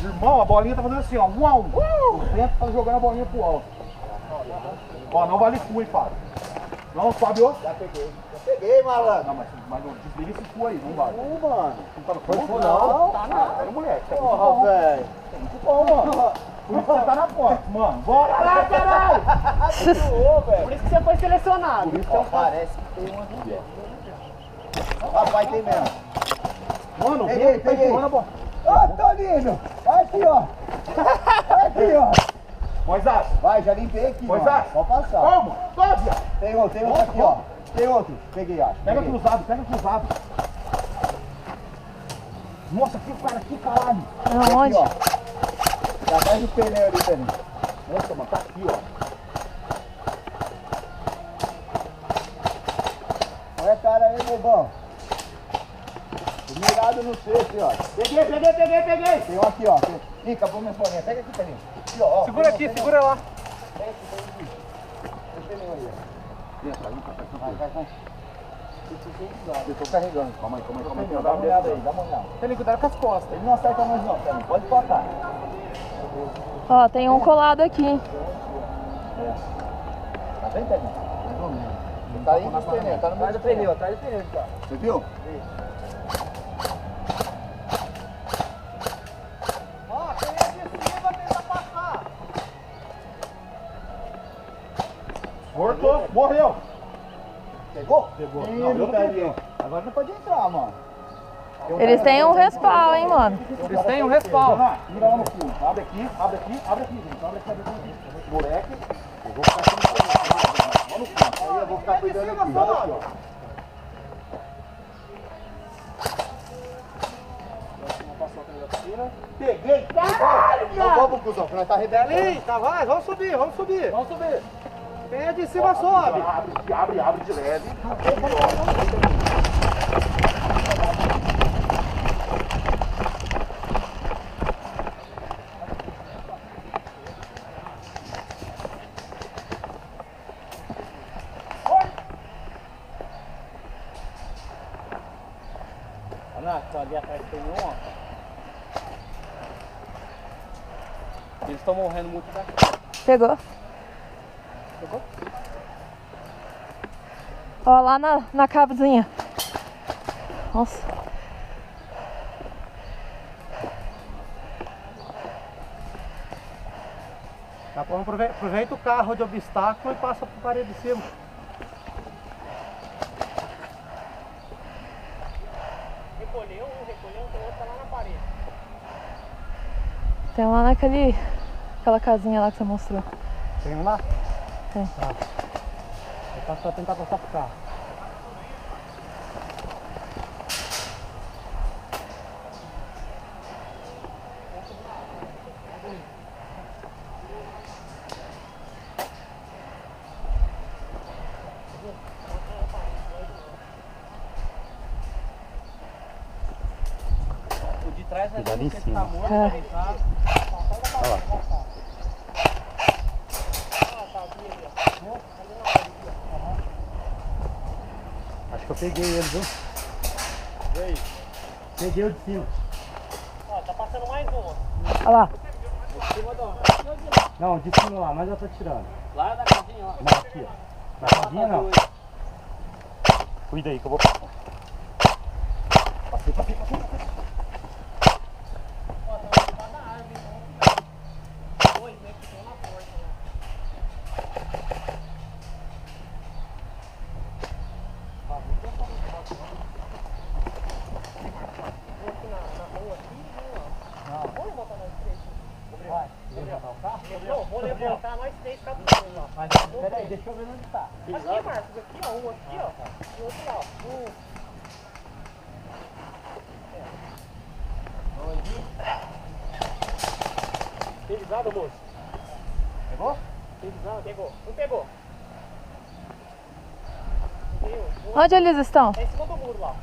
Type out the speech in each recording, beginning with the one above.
Irmão, a bolinha tá fazendo assim, ó. O vento tá jogando a bolinha pro alto. Ó, não vale full, hein, Fábio. Não, Fábio? Já peguei, malandro. Não, mas não desliga esse full aí, não vale. Mano. Não tá no full? Não. Tá não. Olha, moleque. Porra, velho. Muito bom, mano. Por isso que você tá na porta, mano. Bora lá, caralho! Por isso que você foi selecionado. Por isso que eu Parece que tem uma aqui. Rapaz, tem mesmo. Mano, peguei. Ô, Toninho. Aqui, ó. Aqui, ó. Moisés. Vai, já limpei aqui, Moisés. mano. Pode passar. Calma. Tóbia. Tem outro aqui, ó. Tem outro. Peguei, acho. Pega cruzado, pega cruzado. Nossa, que cara aqui, caralho. Aqui, ó. Já atrás do pneu ali também. Nossa, mano, tá aqui, ó. Olha a cara aí, bobão. Mirado no cesto, ó. Peguei. Tem um aqui, ó. Ih, acabou minha folhinha. Pega aqui, Toninho. Aqui, ó. Segura aqui, segura lá. Pega aqui, pega aqui. Tem o pneu aí, ó. Vai. Eu tô carregando. Calma aí. Dá uma olhada aí, dá uma olhada. Tem que cuidar com as costas. Ele não acerta mais não, Toninho. Pode tocar. Ó, tem um colado aqui. Tá bem, Toninho? Mais ou menos. Tá aí nos pneus, tá no meio do pneu. Atrás do pneu, tá. Você viu? Ó, quem é de cima vai tentar passar. Cortou, morreu. Pegou? Pegou. Ih, Não, eu não peguei. Agora não pode entrar, mano. Eles têm um respawn, hein, mano. Eles têm um respawn. Mira lá no fundo. Abre aqui, gente. Abre aqui. Moleque. Eu vou ficar aqui no fundo. Aí eu vou ficar cuidando aqui. Olha aqui, ó. Peguei. Caralho, Então vamos, cuzão, que nós tá arrebentando. Ali, tá, vai, vamos subir. Quem é de cima sobe. Abre de leve. Olha, ali atrás tem um, ó. Eles estão morrendo muito daqui. Pegou. Ó, lá na cabezinha. Nossa. Tá bom, aproveita o carro de obstáculo e passa por parede de cima. Recolheu, tem outro lá na parede. Tem lá aquela casinha lá que você mostrou. Tem um lá? Tem. Tá. Eu posso tentar passar pro carro. O de trás é ali, que tá morto, deitado. Olha lá. Acho que eu peguei ele, viu? E aí? Peguei o de cima. Ó, tá passando mais uma. Olha lá. Não, de cima lá, mas eu tô tirando. Lá da casinha, ó. Não, aqui, ó. Na casinha não. Cuida aí que eu vou passar. Passei. Ó, tá debaixo da árvore, então. Dois, né, que estão na porta, né? Não, vou levantar nós três capturando lá. Mas peraí, deixa eu ver onde tá. Aqui, Marcos, aqui ó, um aqui ó, e outro lá, ó. Tem visada, moço? Pegou? Tem visada? Pegou. Não pegou. Onde eles estão? É em cima do muro lá.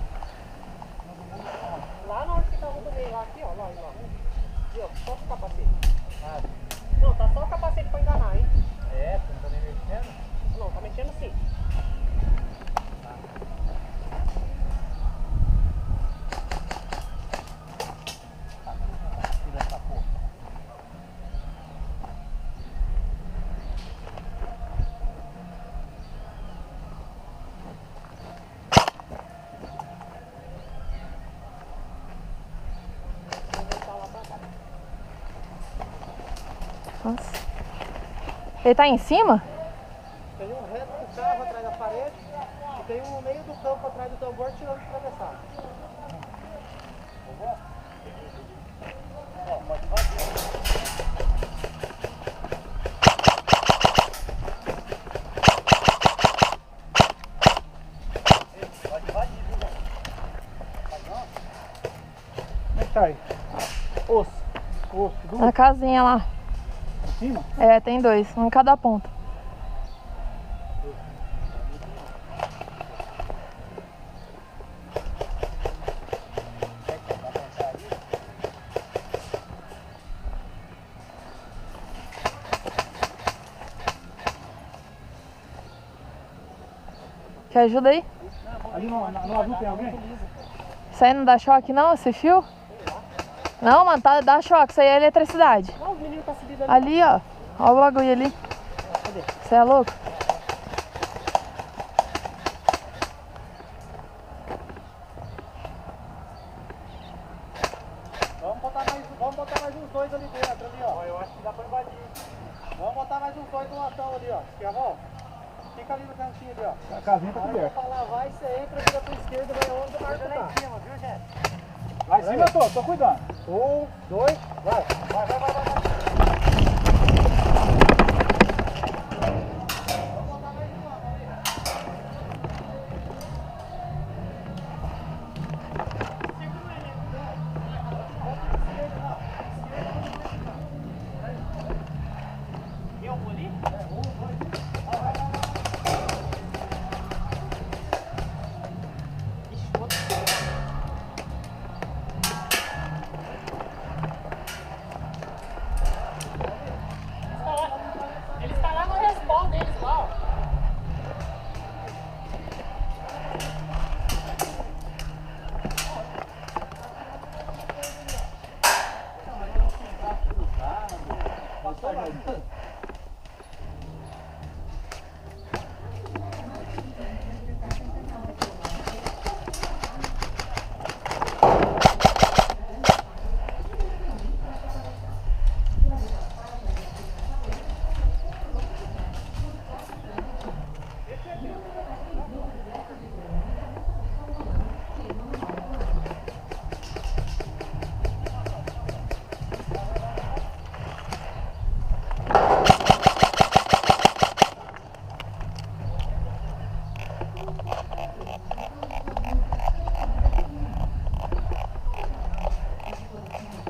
Lá na onde que tá o meio, lá aqui ó, lá. Aqui ó, só o capacete. Não, tá só o capacete pra enganar, hein? É, você não tá nem mexendo? Não, tá mexendo sim. Tira essa porra. Nossa. Ele tá em cima? Tem um reto do carro atrás da parede e tem um no meio do campo atrás do tambor tirando o atravessado. Como é que tá aí? Osso. Osso. Na casinha lá. Em cima? É, tem dois, um em cada ponta. Quer ajuda aí? Ali no azul tem alguém? Isso aí não dá choque não, esse fio? Não, mano, dá choque, isso aí é eletricidade. Não, o menino tá subindo ali. Ali, ó. Olha o bagulho ali. Você é louco? Vamos botar mais uns dois ali dentro, ali, ó. Eu acho que dá pra invadir. Vamos botar mais uns dois no latão ali, ó. Schiavon, fica ali no cantinho ali, ó. A casinha tá Na hora que eu coberta. falar vai, você entra, vira pra esquerda, vai onde o Marco tá. Lá em cima, viu, gente? Lá em cima eu tô cuidando. 1, 2, vai. Vai. Eles estão lá no respawn deles lá, ó.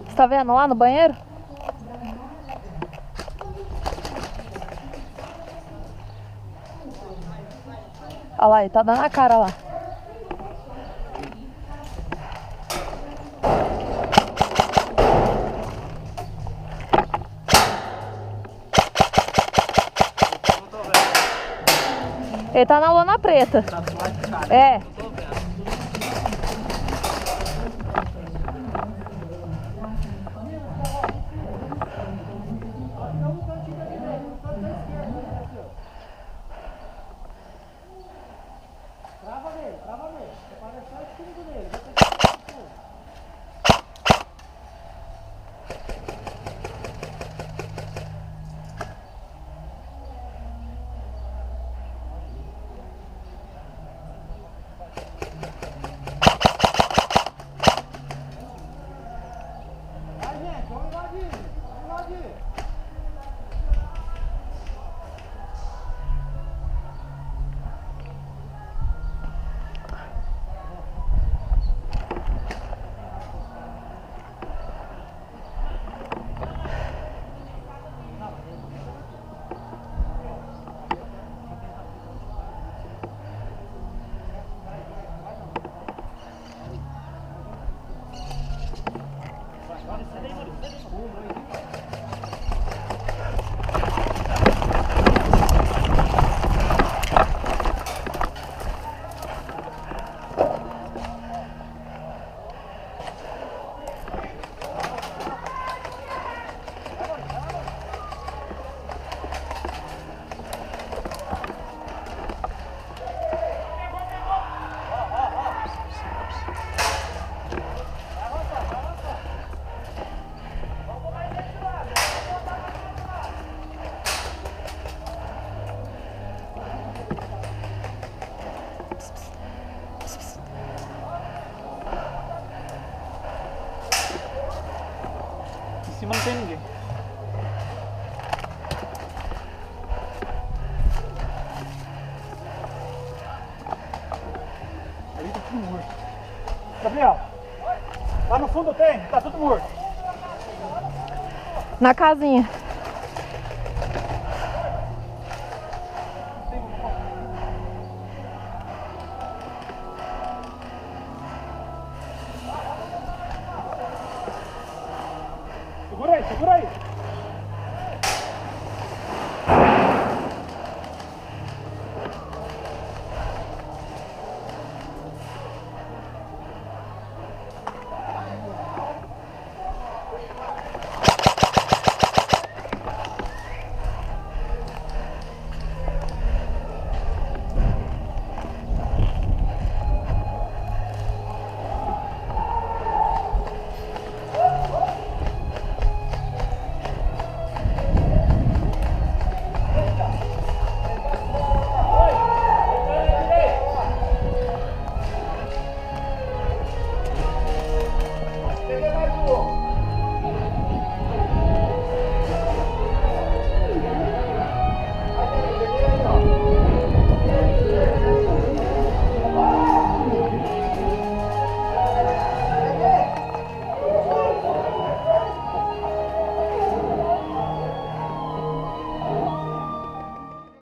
Você tá vendo lá no banheiro? Olha lá, ele tá dando a cara lá. Ele tá na lona preta. É. Trava nele. Prepara só o escudo dele. cima não tem ninguém. Ali tá tudo morto. Gabriel, lá no fundo tem, tá tudo morto. Na casinha. Segura aí, segura aí.